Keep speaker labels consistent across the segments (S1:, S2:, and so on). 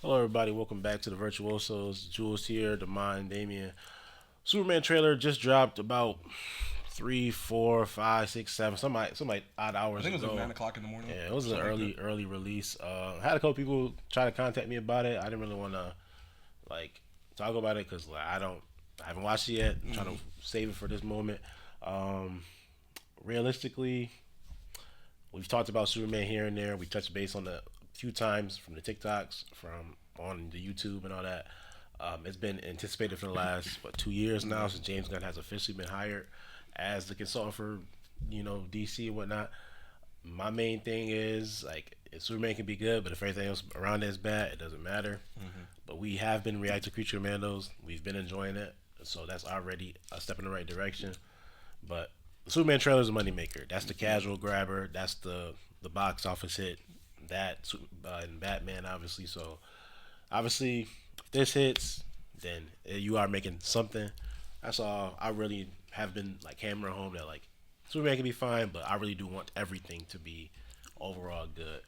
S1: Hello, everybody. Welcome back to the Virtuosos. Jules here, Damon, Damian. Superman trailer just dropped about three, four, five, six, seven, some like odd
S2: I
S1: hours
S2: think it was like
S1: ago.
S2: 9 o'clock in the morning.
S1: Yeah, it was an
S2: Something like
S1: early release. Had a couple people try to contact me about it. I didn't really want to like talk about it because like I haven't watched it yet. I'm trying to save it for this moment. Um, Realistically, we've talked about Superman here and there. We touched base on the a few times from the TikToks, from on the YouTube and all that. It's been anticipated for the last 2 years now since James Gunn has officially been hired as the consultant for DC and whatnot. My main thing is like if Superman can be good, but if everything else around it is bad, it doesn't matter. But we have been reacting to Creature Commandos. We've been enjoying it, so that's already a step in the right direction. But the Superman trailer is a moneymaker. That's the casual grabber. That's the box office hit. That and Batman, obviously. So obviously, if this hits, then you are making something. That's all. I really have been like hammering home that like Superman can be fine, but I really do want everything to be overall good.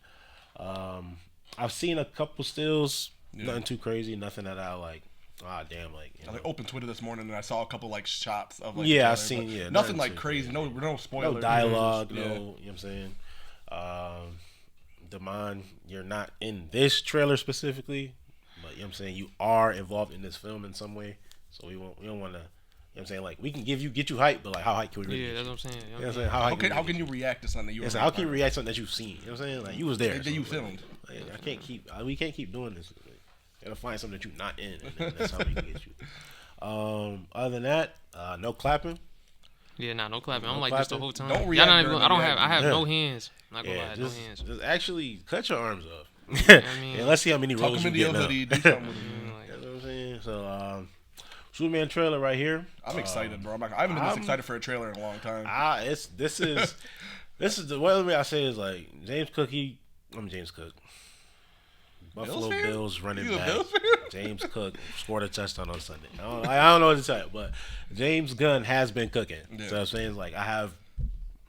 S1: I've seen a couple stills, nothing too crazy, nothing that I like. Ah, damn, like
S2: I like opened Twitter this morning and I saw a couple like shots of like
S1: yeah, I
S2: trailer,
S1: seen
S2: but
S1: yeah,
S2: nothing
S1: nothing
S2: like
S1: too
S2: crazy.
S1: crazy.
S2: No spoilers.
S1: No dialogue,
S2: Yeah.
S1: no, you know what I'm saying? Um, Damon, you're not in this trailer specifically, but you know what I'm saying you are involved in this film in some way. So we don't want to, you know what I'm saying? Like we can get you hype, but like how hype can we really
S3: Yeah,
S1: get
S3: that's
S1: you?
S3: what I'm saying.
S1: You know what I'm saying?
S2: How
S1: hype
S2: can
S1: we
S2: how
S1: get
S2: can you react to something that you?
S1: Yeah, so how can you react to something that you've seen? You know what I'm saying? Like you was there.
S2: That you
S1: so, like,
S2: filmed.
S1: like, I can't keep. We can't keep doing this. Like, gotta find something that you're not in, and then that's how we can get you. Other than that, no clapping.
S3: Yeah, nah, no clapping. I'm
S1: No
S3: like this the
S1: clapping?
S3: whole time.
S2: Don't
S3: Y'all
S2: react
S3: not
S2: during
S3: even,
S2: the
S3: I don't have.
S2: reaction.
S3: I have
S1: Yeah.
S3: no hands. Not gonna
S1: Yeah,
S3: lie, no hands.
S1: just actually cut your arms off.
S3: I mean,
S1: Yeah, let's see how many
S2: Tuck
S1: rolls
S2: them
S1: you
S2: into
S1: get
S2: your
S1: now.
S2: hoodie. Do something with it.
S1: That's what I'm saying. So, Superman trailer right here.
S2: I'm excited, bro. I haven't been this excited for a trailer in a long time.
S1: It's this is the one way I say is like James Cook. I'm James Cook. Buffalo
S2: fan?
S1: Bills running
S2: You a
S1: back.
S2: Bills fan?
S1: James Cook scored a touchdown on Sunday. I don't know what to tell you, but James Gunn has been cooking.
S2: Yeah.
S1: So I'm saying like I have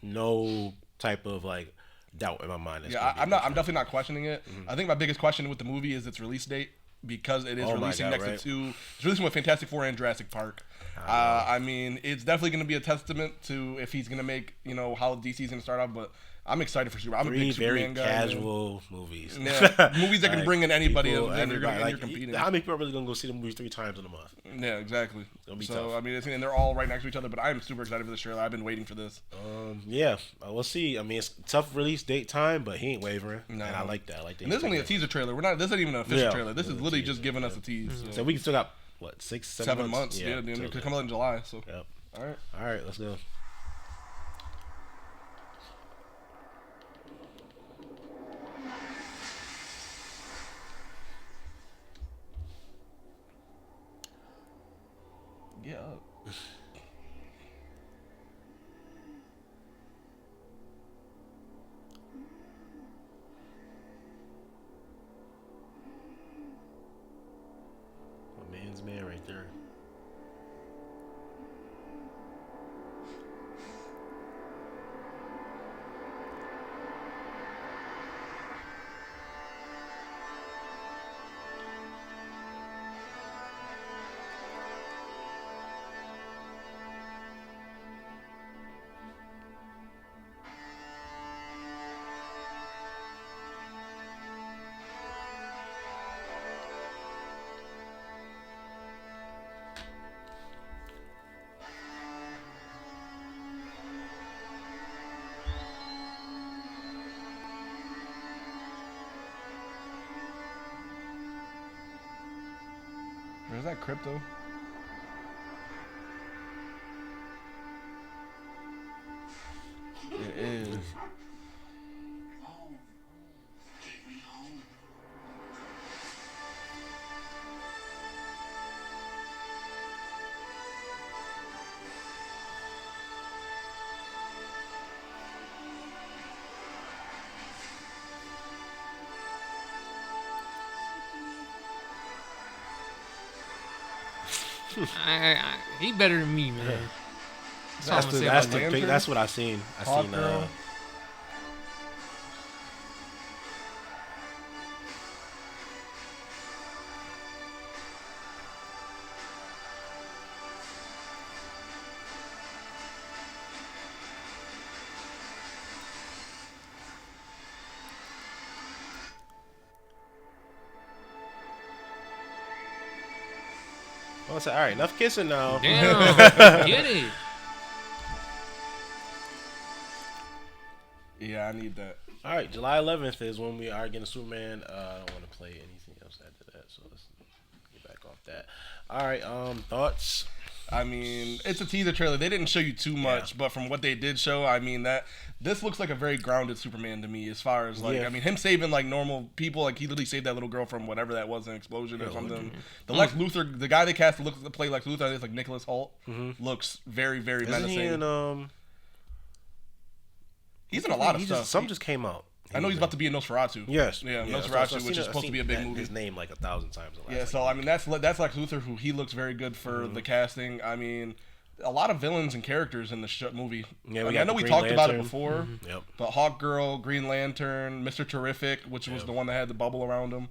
S1: no type of like doubt in my mind. It's
S2: Yeah,
S1: gonna be
S2: I'm
S1: a
S2: not.
S1: good
S2: I'm
S1: film.
S2: definitely not questioning it. I think my biggest question with the movie is its release date because it is
S1: Oh my
S2: releasing
S1: God,
S2: next
S1: right.
S2: to two. It's releasing with Fantastic Four and Jurassic Park. I mean, it's definitely going to be a testament to if he's going to make how DC's going to start off. But I'm excited for Superman. I'm a
S1: Three
S2: big
S1: very
S2: Superman guy. Man.
S1: casual movies.
S2: Yeah, movies that can
S1: Like,
S2: bring in anybody,
S1: people,
S2: and you're,
S1: everybody,
S2: you're competing.
S1: How many people are really gonna go see the movies 3 times in a month?
S2: Yeah, exactly.
S1: Gonna be
S2: So
S1: tough.
S2: I mean, and they're all right next to each other. But I'm super excited for this trailer. I've been waiting for this.
S1: Yeah, we'll see. I mean, it's tough release date time, but he ain't wavering,
S2: No.
S1: and I like that. I like that.
S2: And this is only a teaser trailer. We're not. This isn't even an official
S1: Yeah.
S2: trailer. This is literally just giving us a tease.
S1: So we still got what 7
S2: 7 months. Yeah,
S1: till
S2: it could
S1: then.
S2: come out in July. So
S1: Yep.
S2: all right.
S1: All right, let's go.
S2: Yeah.
S1: My man's man right there.
S2: Is that crypto? It is.
S3: He better than me, man. That's all I'm gonna say
S1: That's
S3: about
S1: the
S3: that.
S1: pic, that's what I seen. I
S2: Hawk
S1: seen
S2: Girl.
S1: I was like, all right, enough kissing now.
S3: Damn, get it.
S2: Yeah, I need that.
S1: All right, July 11th is when we are getting Superman. I don't want to play anything else after that, so let's get back off that. All right, thoughts?
S2: I mean, it's a teaser trailer. They didn't show you too much, but from what they did show, I mean, that this looks like a very grounded Superman to me. As far as like, I mean, him saving like normal people, like he literally saved that little girl from whatever that was, an explosion or something. The Lex Luthor, the guy they cast to play Lex Luthor, I think it's like Nicholas Hoult, looks very, very menacing. He's in a lot of stuff.
S1: Something just came out.
S2: I know he's about to be in Nosferatu.
S1: Yes.
S2: Yeah, Nosferatu, which is supposed to be a big movie.
S1: His name like 1,000 times.
S2: Yeah, so I mean that's Lex Luthor, who he looks very good for the casting. I mean, a lot of villains and characters in the movie. Yeah, I know we talked about it before.
S1: Yep.
S2: But Hawkgirl, Green Lantern, Mr. Terrific, which was the one that had the bubble around him.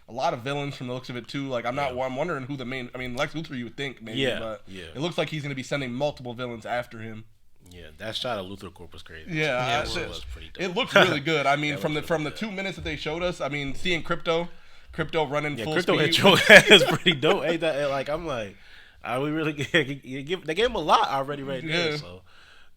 S2: A lot of villains from the looks of it too. Like I'm wondering who the main. I mean, Lex Luthor you would think maybe, but it looks like he's going to be sending multiple villains after him.
S1: Yeah, that shot of Luthor Corp was crazy.
S2: Yeah,
S1: it was pretty dope.
S2: It looks really good. I mean, from the 2 minutes that they showed us, I mean, seeing Crypto running full
S1: Crypto
S2: speed.
S1: intro is pretty dope. Hey, like I'm like, are we really? They gave him a lot already right there. So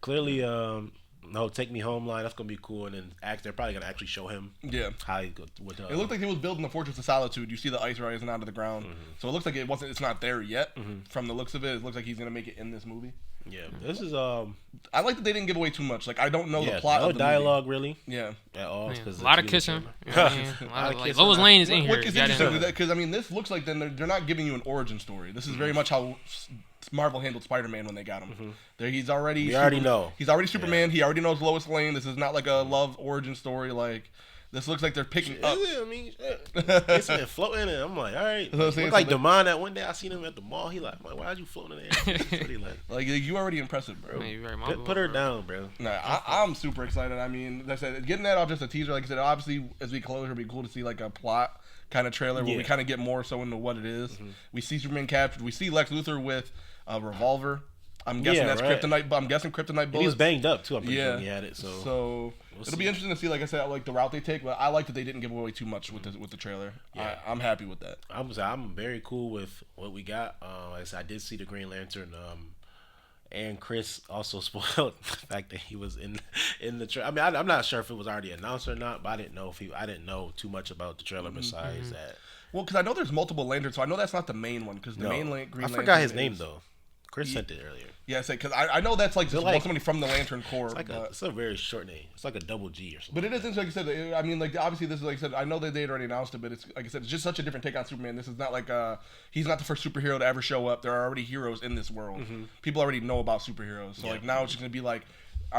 S1: clearly, no, Take Me Home line, that's gonna be cool. And then they're probably gonna actually show him.
S2: Yeah.
S1: How he go with.
S2: It looked like he was building the Fortress of Solitude. You see the ice rising out of the ground, so it looks like it's not there yet. From the looks of it, it looks like he's gonna make it in this movie.
S1: Yeah, this is
S2: I like that they didn't give away too much. Like I don't know the plot.
S1: No
S2: of the
S1: dialogue
S2: movie.
S1: really.
S2: Yeah,
S1: at all.
S3: A lot of kissing. Like Lois Lane is in here.
S2: Which is interesting because I mean, this looks like they're not giving you an origin story. This is very much how Marvel handled Spider-Man when they got him. We already know. He's already Superman. He already knows Lois Lane. This is not like a love origin story. Like this looks like they're picking up.
S1: I mean, it's been floating, and I'm like, all right. Look like Damon that one day I seen him at the mall. He like, why'd you floating in the air?
S2: Like you already impressive, bro.
S3: Man,
S1: put her down, bro.
S2: Nah, I'm super excited. I mean, like I said, getting that off just a teaser. Like I said, obviously as we close, it'll be cool to see like a plot kind of trailer where we kind of get more so into what it is. We see Superman captured. We see Lex Luthor with a revolver. I'm guessing that's kryptonite. I'm guessing kryptonite bullets.
S1: He was banged up too. I'm pretty sure he had it.
S2: So it'll be interesting to see. Like I said, like the route they take. But I like that they didn't give away too much with the trailer. Yeah. I'm happy with that.
S1: I'm very cool with what we got. Like I said, I did see the Green Lantern. And Chris also spoiled the fact that he was in the trailer. I mean, I'm not sure if it was already announced or not, but I didn't know too much about the trailer besides that.
S2: Well, because I know there's multiple lanterns, so I know that's not the main one. Because the main Green Lantern.
S1: I forgot his name though. Chris sent it earlier.
S2: Yeah, because I know that's like just somebody from the Lantern Corps.
S1: It's a very short name. It's like a double G or something.
S2: But it isn't, like I said. I mean, like obviously this is like I said. I know that they had already announced it, but it's like I said, it's just such a different take on Superman. This is not like he's not the first superhero to ever show up. There are already heroes in this world. People already know about superheroes. So like now it's just gonna be like,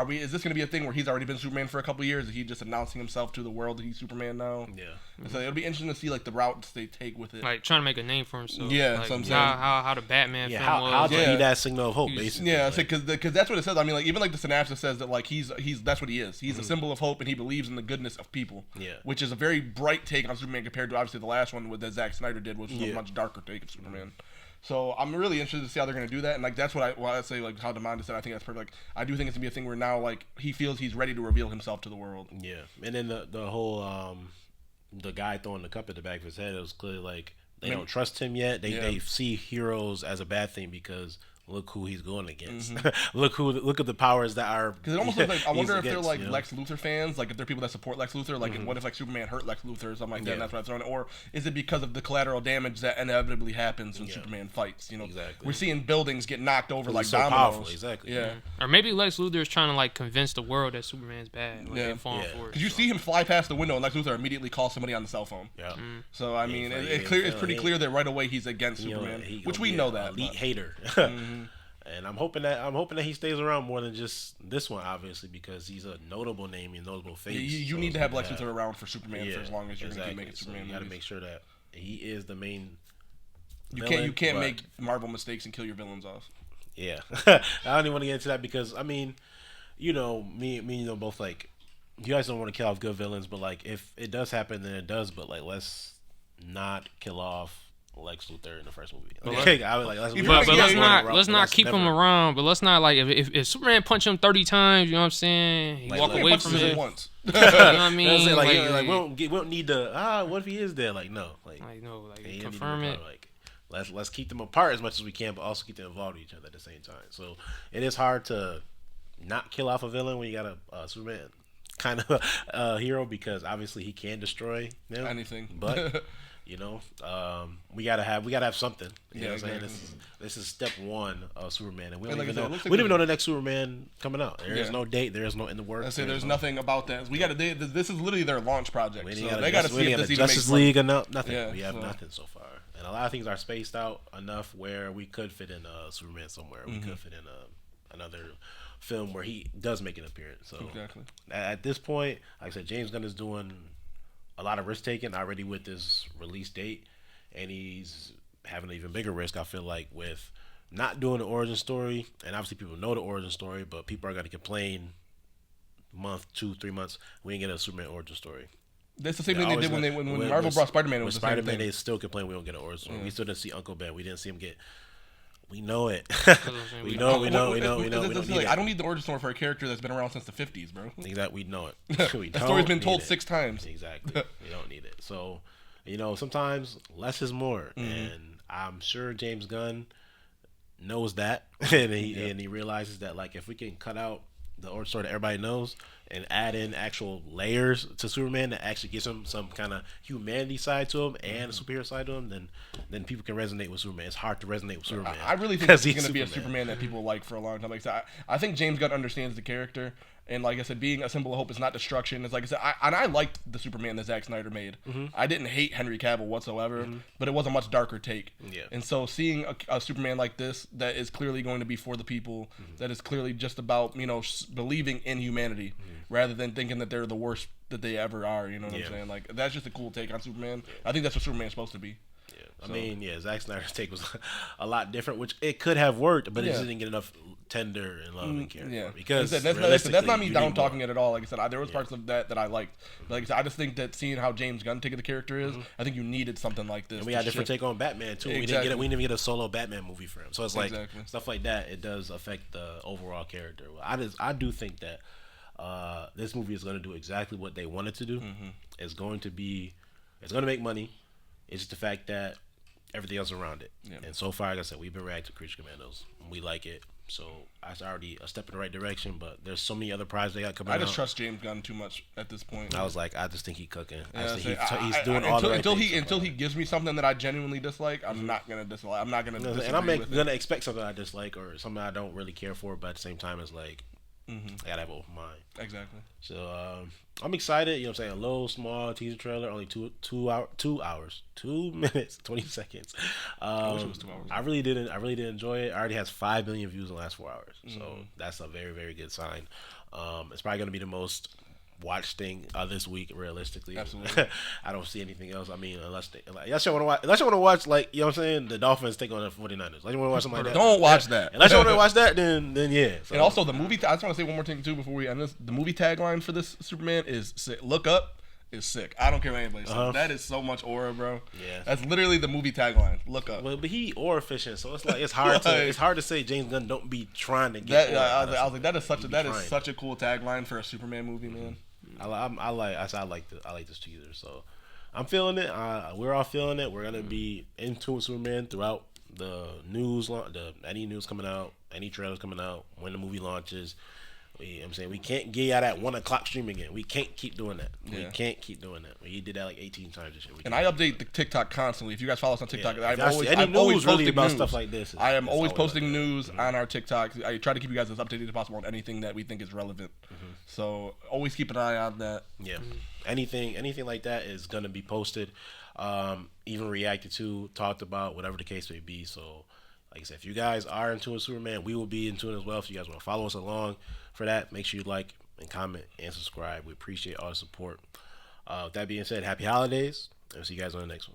S2: is this gonna be a thing where he's already been Superman for a couple of years? Is he just announcing himself to the world that he's Superman now?
S1: Yeah.
S2: So it'll be interesting to see like the routes they take with it.
S3: Like trying to make a name for himself.
S2: Yeah,
S3: like,
S2: so I'm saying
S3: how the Batman film was.
S1: How to be that signal of hope, basically.
S2: Yeah, because that's what it says. I mean, like even like the synopsis says that like he's that's what he is. He's a symbol of hope, and he believes in the goodness of people.
S1: Yeah.
S2: Which is a very bright take on Superman compared to obviously the last one that Zack Snyder did, which was a much darker take of Superman. So I'm really interested to see how they're going to do that, and like that's what I say, like how Damon said. I think that's perfect. Like, I do think it's gonna be a thing where now like he feels he's ready to reveal himself to the world.
S1: Yeah, and then the whole the guy throwing the cup at the back of his head, it was clearly like they don't trust him yet. They see heroes as a bad thing because look who he's going against. Look at the powers that are.
S2: Because it almost looks like I wonder if they're like Lex Luthor fans, like if they're people that support Lex Luthor, like what if like Superman hurt Lex Luthor or something like that, and that's what I'm throwing. Or is it because of the collateral damage that inevitably happens when Superman fights? You know,
S1: exactly.
S2: We're seeing buildings get knocked over like
S1: so
S2: dominoes.
S1: Powerful, exactly.
S2: Yeah.
S3: Or maybe Lex Luthor is trying to like convince the world that Superman's bad. Like, they're falling for it.
S2: Because you see him fly past the window, and Lex Luthor immediately calls somebody on the cell phone.
S1: Yeah.
S2: So I mean, it's pretty clear that right away he's against Superman, which we know that.
S1: Elite hater. And I'm hoping that he stays around more than just this one, obviously, because he's a notable name and notable face.
S2: You need to have Lex Luthor around for Superman for as long as you're going to keep making Superman.
S1: You got to make sure that he is the main.
S2: You can't make Marvel mistakes and kill your villains off.
S1: Yeah, I don't even want to get into that because I mean, me, both like you guys don't want to kill off good villains, but like if it does happen, then it does. But like, let's not kill off Lex Luthor in the first movie.
S3: Let's not keep him around. But let's not like if Superman punch him 30 times, you know what I'm saying? He walk away from it
S2: once.
S3: You know what I mean?
S1: We don't need to. What if he is there? Like no,
S3: confirm it.
S1: let's keep them apart as much as we can, but also keep them involved with each other at the same time. So it is hard to not kill off a villain when you got a Superman kind of hero, because obviously he can destroy them,
S2: anything.
S1: But you know, we gotta have something. You know what I'm
S2: exactly.
S1: saying? This is step one of Superman, and we don't
S2: like
S1: even
S2: I said,
S1: know.
S2: it looks like
S1: We don't even know the next Superman coming out. There is
S2: Yeah.
S1: no date. There is no in the works.
S2: I say there's nothing about that. We got to. This is literally their launch project.
S1: We
S2: So
S1: ain't
S2: they got to see if this even
S1: Justice
S2: makes
S1: League
S2: money.
S1: or nothing.
S2: Yeah,
S1: We have
S2: so-
S1: nothing so far, and a lot of things are spaced out enough where we could fit in Superman somewhere. We could fit in another film where he does make an appearance. So
S2: Exactly.
S1: at this point, like I said, James Gunn is doing a lot of risk taking already with this release date, and he's having an even bigger risk, I feel like, with not doing the origin story. And obviously people know the origin story, but people are going to complain month, 2-3 months, we didn't get a Superman origin story.
S2: That's the same thing they did when Marvel brought Spider-Man. It was the same
S1: Spider-Man,
S2: thing.
S1: they still complain we don't get an origin story. We still didn't see Uncle Ben. We didn't see him get. We know it.
S3: We
S1: we know. We don't need
S2: I
S1: it.
S2: don't need the origin story for a character that's been around since the 50s, bro.
S1: Exactly. We know it. We
S2: That
S1: don't
S2: story's been
S1: need
S2: told
S1: it.
S2: 6 times.
S1: Exactly. We don't need it. So, sometimes less is more, and I'm sure James Gunn knows that, and he realizes that, like, if we can cut out the origin story that everybody knows and add in actual layers to Superman that actually gives him some kind of humanity side to him and a superhero side to him, then people can resonate with Superman. It's hard to resonate with Superman.
S2: I really think he's going to be a
S1: Superman.
S2: Superman that people like for a long time. Like I said, I think James Gunn understands the character, and like I said, being a symbol of hope is not destruction. It's like I said, I liked the Superman that Zack Snyder made. I didn't hate Henry Cavill whatsoever, but it was a much darker take.
S1: Yeah.
S2: And so seeing a Superman like this that is clearly going to be for the people, that is clearly just about believing in humanity rather than thinking that they're the worst that they ever are. You know what I'm saying? Like, that's just a cool take on Superman. I think that's what Superman's supposed to be.
S1: I mean, Zack Snyder's take was a lot different, which it could have worked, but it just didn't get enough tender and loving care.
S2: Yeah,
S1: because
S2: that's not me
S1: you
S2: down
S1: need
S2: talking
S1: more.
S2: it at all. Like I said, there was parts of that I liked. But like I said, I just think that seeing how James Gunn take the character is, I think you needed something like this.
S1: And we had a different take on Batman too.
S2: Exactly.
S1: We didn't even get a solo Batman movie for him. So it's like
S2: Exactly.
S1: stuff like that. It does affect the overall character. I do think that this movie is going to do exactly what they wanted to do. It's going to make money. It's just the fact that everything else around it. Yeah. And so far, like I said, we've been reacting to Creature Commandos. We like it. So that's already a step in the right direction, but there's so many other projects they got coming out.
S2: I just trust James Gunn too much at this point.
S1: I was like, I just think he's cooking.
S2: Yeah,
S1: He's doing all the right things.
S2: Until he gives me something that I genuinely dislike, I'm not gonna dislike. I'm not gonna.
S1: And I'm gonna expect something I dislike or something I don't really care for, but at the same time, it's like I gotta have an open mind.
S2: Exactly.
S1: So I'm excited. You know what I'm saying? A little small teaser trailer, only 2 hours, 2 minutes, 20 seconds.
S2: I wish it was 2 hours.
S1: I really did enjoy it. It already has 5 million views in the last 4 hours, so that's a very, very good sign. It's probably gonna be the most watched thing this week, realistically.
S2: Absolutely.
S1: I don't see anything else. I mean, unless you want to watch, like, you know what I'm saying, the Dolphins take on the 49ers. Unless you want to watch something like that.
S2: Don't watch that.
S1: Unless you want to watch that, then yeah. So,
S2: And also the movie. I just want to say one more thing too before we end this. The movie tagline for this Superman is sick. Look up is sick. I don't care what anybody says. That is so much aura, bro.
S1: Yeah.
S2: That's literally the movie tagline. Look up.
S1: Well, but he or efficient, so it's like it's hard to say James Gunn don't be trying to get.
S2: I was like, that is such a cool tagline for a Superman movie, man.
S1: I like this teaser, so I'm feeling it. We're all feeling it. We're gonna be into Superman throughout the news, any news coming out, any trailers coming out, when the movie launches. I'm saying we can't get out at 1 o'clock stream again. We can't keep doing that. We can't keep doing that. We did that like 18 times this year.
S2: And I update the TikTok constantly. If you guys follow us on TikTok,
S1: Yeah.
S2: I'm always posting
S1: about
S2: news.
S1: stuff like this.
S2: I am always
S1: It's
S2: posting
S1: like that.
S2: news on our TikTok. I try to keep you guys as updated as possible on anything that we think is relevant. So always keep an eye on that.
S1: Yeah, anything like that is gonna be posted, even reacted to, talked about, whatever the case may be. So, like I said, if you guys are into Superman, we will be into it as well. If you guys want to follow us along for that, make sure you like and comment and subscribe. We appreciate all the support. With that being said, happy holidays, and we'll see you guys on the next one.